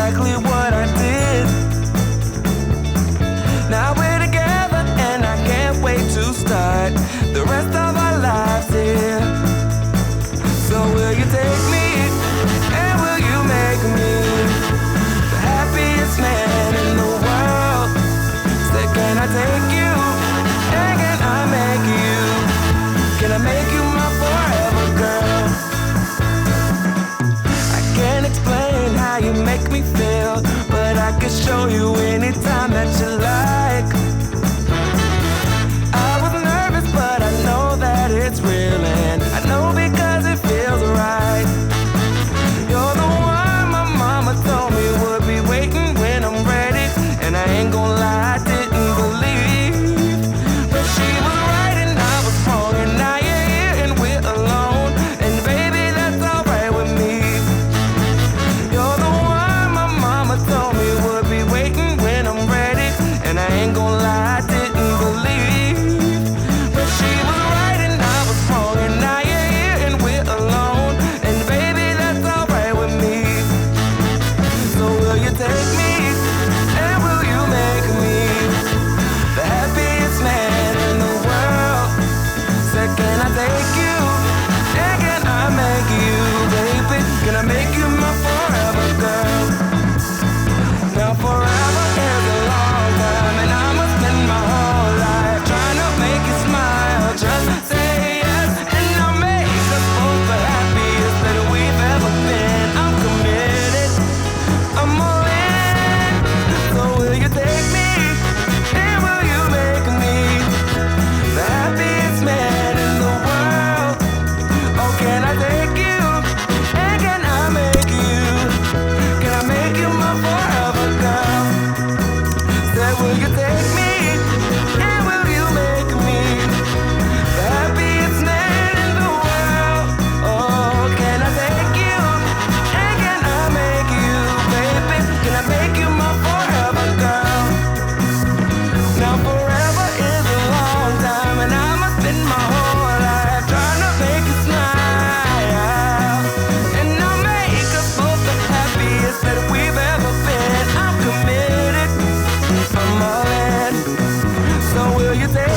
exactly what I did. Now we're together and I can't wait to start the rest of our lives here. So will you take me and will you make me the happiest man in the world? Say, can I take you and can I make you? Can I make you my forever girl? I can't explain how you make me feel, but I can show you anytime that you like. I was nervous, but I know that it's real, and I know because it feels right. You're the one my mama told me would be waiting when I'm ready, and I ain't gonna lie, I didn't believe. But she was right and I was wrong, and now you're here and we're alone, and baby, that's alright with me. You're the one my mama told me would be waiting when I'm ready, and I ain't gonna lie, I didn't believe. But she was right and I was wrong, and now you're here and we're alone, and baby, that's alright with me. So will you take me and will you make me the happiest man in the world? Say, can I take you and can I make you, baby? Can I make you my forever girl? Now forever is a long time, and I must spend my whole life trying to make you smile. Just say yes and I'll make us both the happiest that we've ever been. I'm committed, I'm all in. So will you take me and will you make me the happiest man in the world? Oh, can I take you and can I make you? Can I make you my forever girl? Say, will you take me and will you make me the happiest man in the world? Oh, can I take you and can I make you, baby? Can I make you my forever girl? Now forever is a long time, and I must spend my whole life trying to make you smile, and I'll make us both the happiest that we've ever been. I'm committed, I'm all in. So will you take